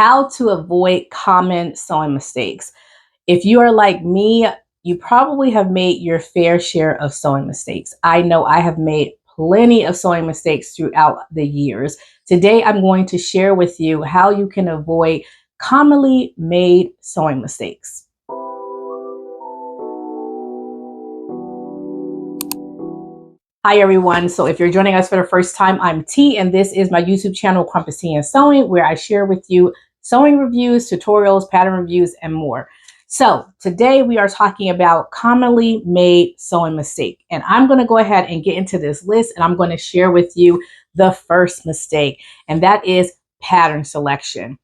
How to avoid common sewing mistakes. If you are like me, you probably have made your fair share of sewing mistakes. I know I have made plenty of sewing mistakes throughout the years. Today, I'm going to share with you how you can avoid commonly made sewing mistakes. Hi everyone. So if you're joining us for the first time, I'm T and this is my YouTube channel, Crumpets Tea and Sewing, where I share with you sewing reviews, tutorials, pattern reviews, and more. So today we are talking about commonly made sewing mistake. And I'm going to go ahead and get into this list and I'm going to share with you the first mistake, and that is pattern selection.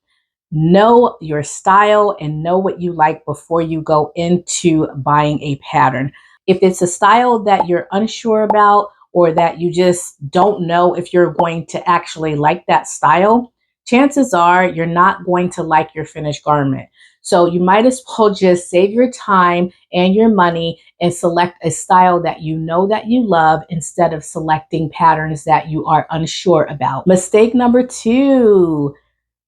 Know your style and know what you like before you go into buying a pattern. If it's a style that you're unsure about or that you just don't know if you're going to actually like that style, chances are you're not going to like your finished garment. So you might as well just save your time and your money and select a style that you know that you love instead of selecting patterns that you are unsure about. Mistake number 2.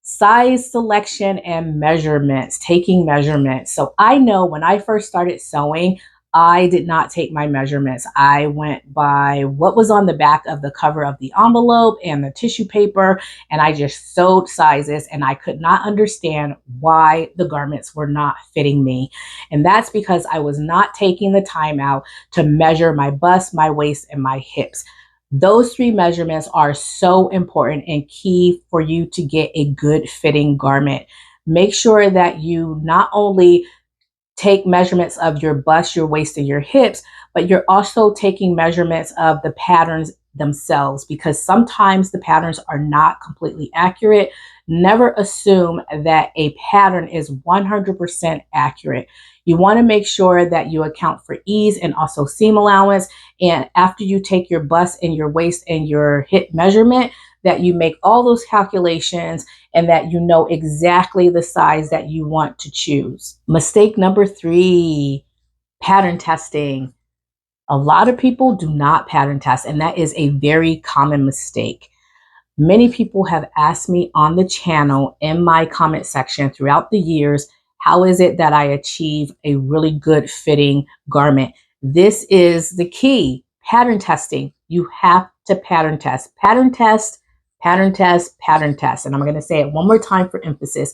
Size selection and measurements, taking measurements. So I know when I first started sewing, I did not take my measurements. I went by what was on the back of the cover of the envelope and the tissue paper, and I just sewed sizes, and I could not understand why the garments were not fitting me. And that's because I was not taking the time out to measure my bust, my waist, and my hips. Those 3 measurements are so important and key for you to get a good fitting garment. Make sure that you not only take measurements of your bust, your waist, and your hips, but you're also taking measurements of the patterns themselves, because sometimes the patterns are not completely accurate. Never assume that a pattern is 100% accurate. You want to make sure that you account for ease and also seam allowance. And after you take your bust and your waist and your hip measurement, that you make all those calculations and that you know exactly the size that you want to choose. Mistake number 3, pattern testing. A lot of people do not pattern test, and that is a very common mistake. Many people have asked me on the channel in my comment section throughout the years, how is it that I achieve a really good fitting garment? This is the key. Pattern testing. You have to pattern test. Pattern test, pattern test, pattern test. And I'm going to say it one more time for emphasis.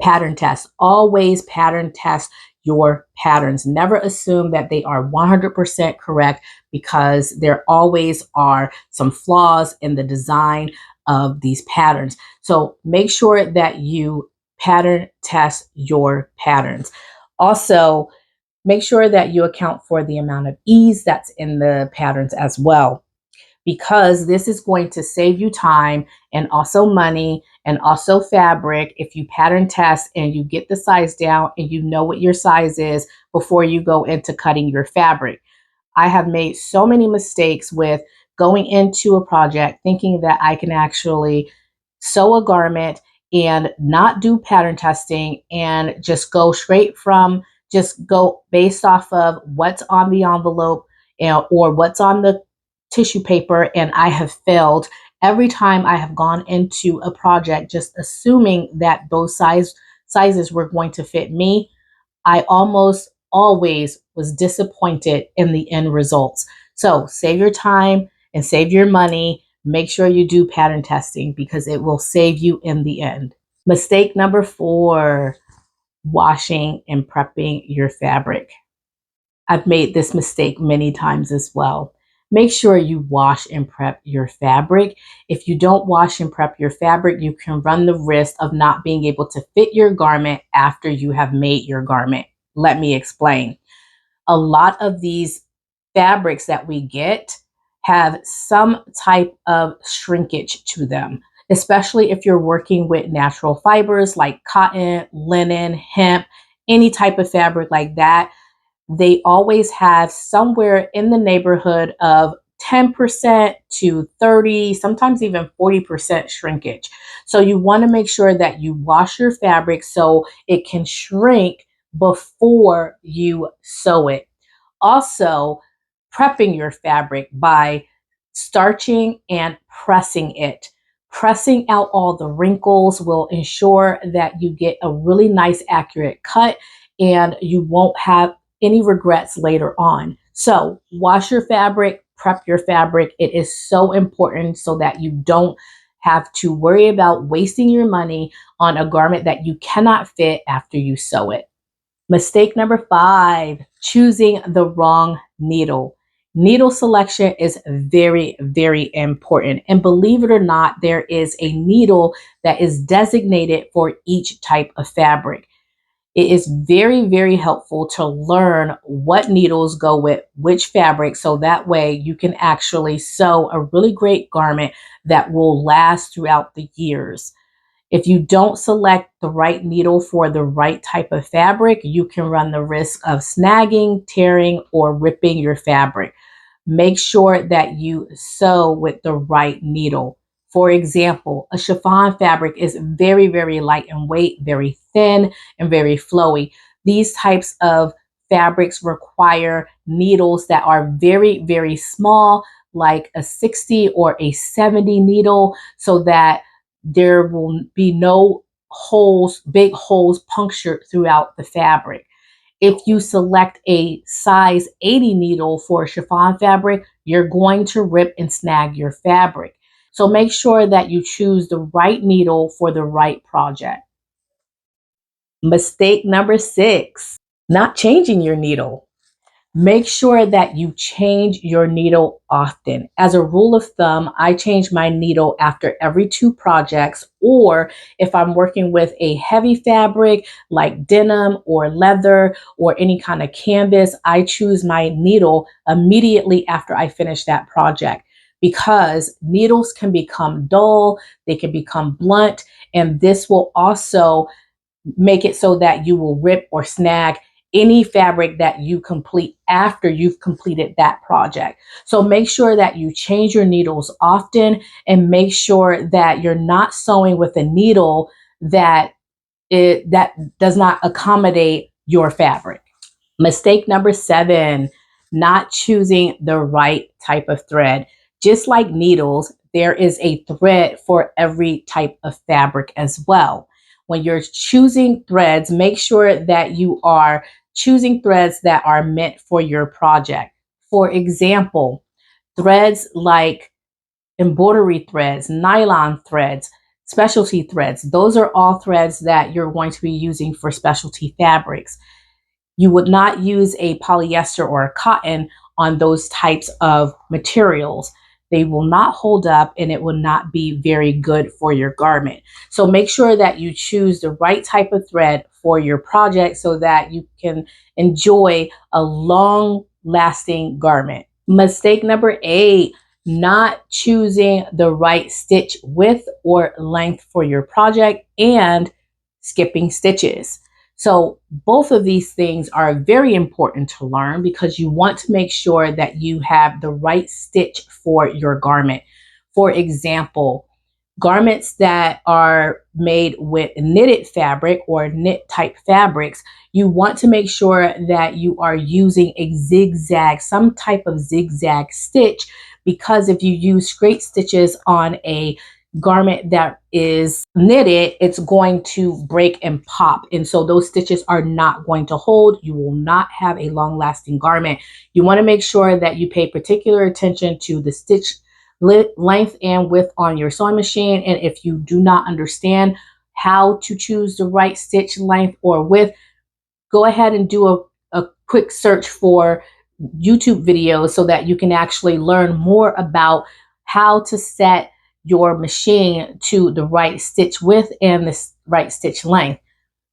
Pattern test. Always pattern test your patterns. Never assume that they are 100% correct, because there always are some flaws in the design of these patterns. So make sure that you pattern test your patterns. Also, make sure that you account for the amount of ease that's in the patterns as well, because this is going to save you time and also money and also fabric if you pattern test and you get the size down and you know what your size is before you go into cutting your fabric. I have made so many mistakes with going into a project thinking that I can actually sew a garment and not do pattern testing and just go straight from, just go based off of what's on the envelope or what's on the tissue paper, and I have failed every time I have gone into a project just assuming that those sizes were going to fit me. I almost always was disappointed in the end results. So save your time and save your money. Make sure you do pattern testing because it will save you in the end. Mistake number 4, washing and prepping your fabric. I've made this mistake many times as well. Make sure you wash and prep your fabric. If you don't wash and prep your fabric, you can run the risk of not being able to fit your garment after you have made your garment. Let me explain. A lot of these fabrics that we get have some type of shrinkage to them, especially if you're working with natural fibers like cotton, linen, hemp, any type of fabric like that. They always have somewhere in the neighborhood of 10% to 30, sometimes even 40% shrinkage. So you want to make sure that you wash your fabric so it can shrink before you sew it. Also, prepping your fabric by starching and pressing it. Pressing out all the wrinkles will ensure that you get a really nice, accurate cut and you won't have any regrets later on. So wash your fabric, prep your fabric. It is so important so that you don't have to worry about wasting your money on a garment that you cannot fit after you sew it. Mistake number 5, choosing the wrong needle. Needle selection is very, very important. And believe it or not, there is a needle that is designated for each type of fabric. It is very, very helpful to learn what needles go with which fabric so that way you can actually sew a really great garment that will last throughout the years. If you don't select the right needle for the right type of fabric, you can run the risk of snagging, tearing, or ripping your fabric. Make sure that you sew with the right needle. For example, a chiffon fabric is very, very light in weight, very thin, and very flowy. These types of fabrics require needles that are very, very small, like a 60 or a 70 needle, so that there will be no holes, big holes punctured throughout the fabric. If you select a size 80 needle for chiffon fabric, you're going to rip and snag your fabric. So make sure that you choose the right needle for the right project. Mistake number 6, not changing your needle. Make sure that you change your needle often. As a rule of thumb, I change my needle after every 2 projects, or if I'm working with a heavy fabric like denim or leather or any kind of canvas, I choose my needle immediately after I finish that project, because needles can become dull, they can become blunt, and this will also make it so that you will rip or snag any fabric that you complete after you've completed that project. So make sure that you change your needles often, and make sure that you're not sewing with a needle that does not accommodate your fabric. Mistake number 7, not choosing the right type of thread. Just like needles, there is a thread for every type of fabric as well. When you're choosing threads, make sure that you are choosing threads that are meant for your project. For example, threads like embroidery threads, nylon threads, specialty threads, those are all threads that you're going to be using for specialty fabrics. You would not use a polyester or a cotton on those types of materials. They will not hold up and it will not be very good for your garment. So make sure that you choose the right type of thread for your project so that you can enjoy a long lasting garment. Mistake number 8, not choosing the right stitch width or length for your project and skipping stitches. So both of these things are very important to learn because you want to make sure that you have the right stitch for your garment. For example, garments that are made with knitted fabric or knit type fabrics, you want to make sure that you are using a zigzag, some type of zigzag stitch, because if you use straight stitches on a garment that is knitted, it's going to break and pop. And so those stitches are not going to hold. You will not have a long lasting garment. You want to make sure that you pay particular attention to the stitch length and width on your sewing machine. And if you do not understand how to choose the right stitch length or width, go ahead and do a quick search for YouTube videos so that you can actually learn more about how to set your machine to the right stitch width and the right stitch length.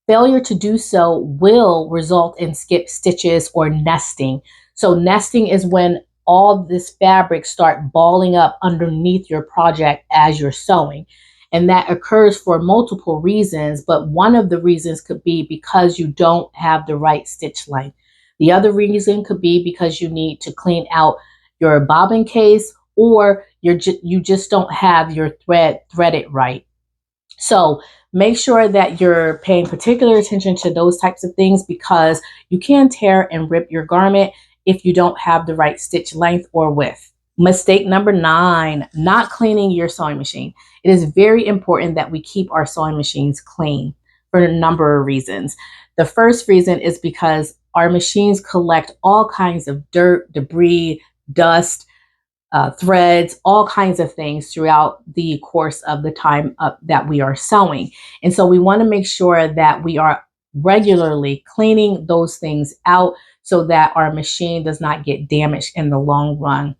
Failure to do so will result in skip stitches or nesting. So nesting is when all this fabric start balling up underneath your project as you're sewing. And that occurs for multiple reasons, but one of the reasons could be because you don't have the right stitch length. The other reason could be because you need to clean out your bobbin case, or you just don't have your thread threaded right. So make sure that you're paying particular attention to those types of things, because you can tear and rip your garment if you don't have the right stitch length or width. Mistake number 9, not cleaning your sewing machine. It is very important that we keep our sewing machines clean for a number of reasons. The first reason is because our machines collect all kinds of dirt, debris, dust, threads, all kinds of things throughout the course of the time that we are sewing. And so we want to make sure that we are regularly cleaning those things out so that our machine does not get damaged in the long run.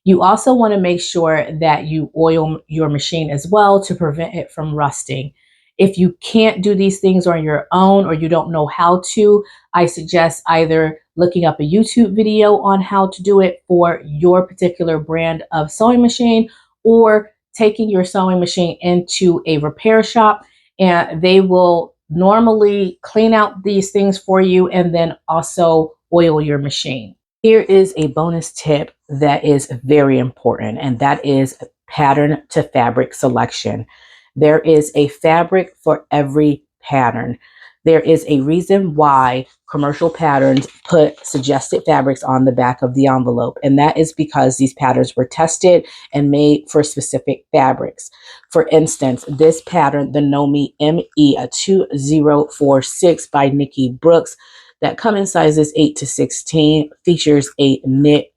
You also want to make sure that you oil your machine as well to prevent it from rusting. If you can't do these things on your own or you don't know how to, I suggest either looking up a YouTube video on how to do it for your particular brand of sewing machine, or taking your sewing machine into a repair shop and they will normally clean out these things for you and then also oil your machine. Here is a bonus tip that is very important, and that is pattern to fabric selection. There is a fabric for every pattern. There is a reason why commercial patterns put suggested fabrics on the back of the envelope, and that is because these patterns were tested and made for specific fabrics. For instance, this pattern, the Nomi ME 2046 by Nikki Brooks, that come in sizes 8 to 16, features a knit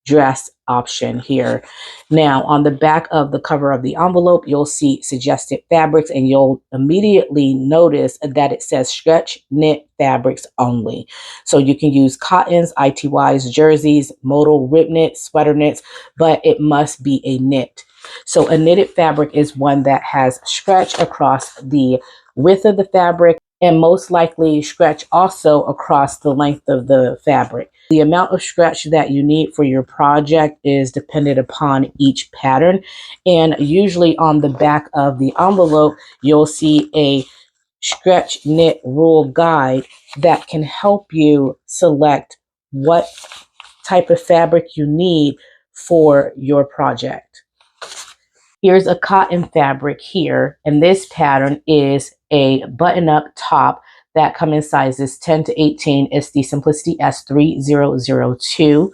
dress option here. Now, on the back of the cover of the envelope, you'll see suggested fabrics, and you'll immediately notice that it says stretch knit fabrics only. So you can use cottons, ITYs, jerseys, modal rib knit, sweater knits, but it must be a knit. So a knitted fabric is one that has stretch across the width of the fabric and most likely stretch also across the length of the fabric. The amount of stretch that you need for your project is dependent upon each pattern. And usually on the back of the envelope, you'll see a stretch knit rule guide that can help you select what type of fabric you need for your project. Here's a cotton fabric here, and this pattern is a button-up top that come in sizes 10 to 18. It's the Simplicity S3002.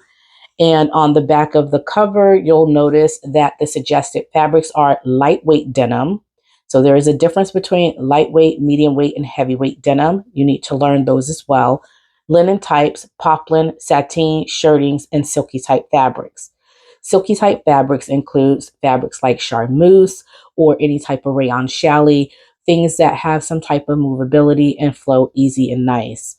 And on the back of the cover, you'll notice that the suggested fabrics are lightweight denim. So there is a difference between lightweight, medium weight, and heavyweight denim. You need to learn those as well. Linen types, poplin, sateen, shirtings, and silky type fabrics. Silky type fabrics includes fabrics like charmeuse or any type of rayon challis, things that have some type of movability and flow easy and nice.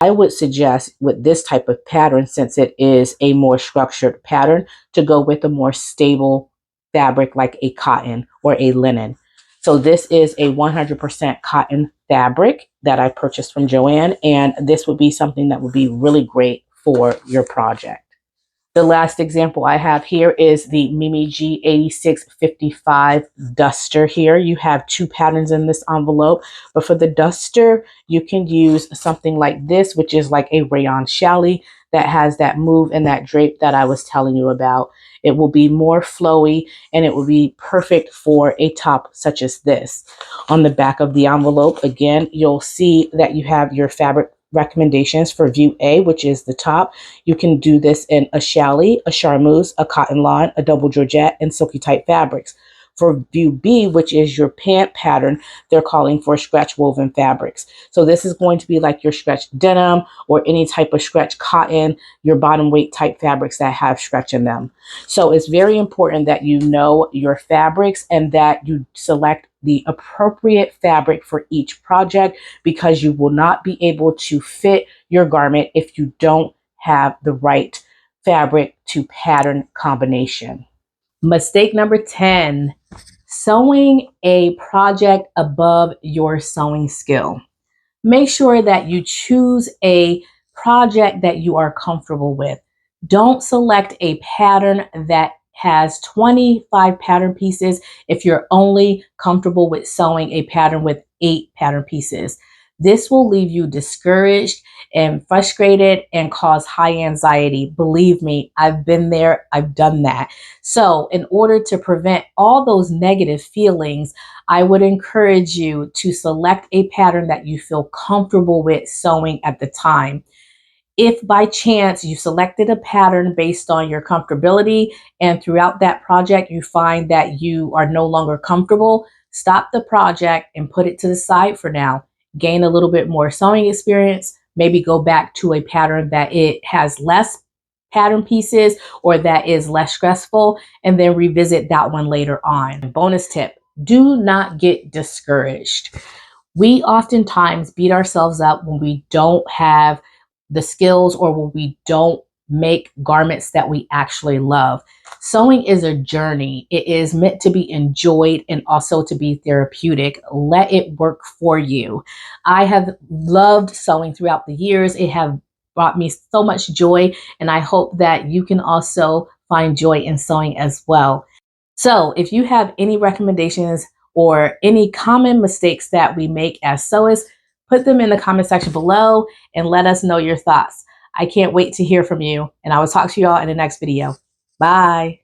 I would suggest with this type of pattern, since it is a more structured pattern, to go with a more stable fabric like a cotton or a linen. So this is a 100% cotton fabric that I purchased from Joann, and this would be something that would be really great for your project. The last example I have here is the Mimi G8655 duster here. You have 2 patterns in this envelope, but for the duster, you can use something like this, which is like a rayon challis that has that move and that drape that I was telling you about. It will be more flowy and it will be perfect for a top such as this. On the back of the envelope, again, you'll see that you have your fabric recommendations for view A, which is the top. You can do this in a challis, a charmeuse, a cotton lawn, a double georgette, and silky type fabrics. For view B, which is your pant pattern, they're calling for stretch woven fabrics. So this is going to be like your stretch denim or any type of stretch cotton, your bottom weight type fabrics that have stretch in them. So it's very important that you know your fabrics and that you select the appropriate fabric for each project, because you will not be able to fit your garment if you don't have the right fabric to pattern combination. Mistake number 10, sewing a project above your sewing skill. Make sure that you choose a project that you are comfortable with. Don't select a pattern that has 25 pattern pieces if you're only comfortable with sewing a pattern with 8 pattern pieces. This will leave you discouraged and frustrated and cause high anxiety. Believe me, I've been there, I've done that. So in order to prevent all those negative feelings, I would encourage you to select a pattern that you feel comfortable with sewing at the time. If by chance you selected a pattern based on your comfortability and throughout that project you find that you are no longer comfortable, stop the project and put it to the side for now. Gain a little bit more sewing experience, maybe go back to a pattern that it has less pattern pieces or that is less stressful, and then revisit that one later on. Bonus tip, do not get discouraged. We oftentimes beat ourselves up when we don't have the skills or when we don't make garments that we actually love. Sewing is a journey. It is meant to be enjoyed and also to be therapeutic. Let it work for you. I have loved sewing throughout the years. It have brought me so much joy, and I hope that you can also find joy in sewing as well. So, if you have any recommendations or any common mistakes that we make as sewists, put them in the comment section below and let us know your thoughts. I can't wait to hear from you, and I will talk to you all in the next video. Bye.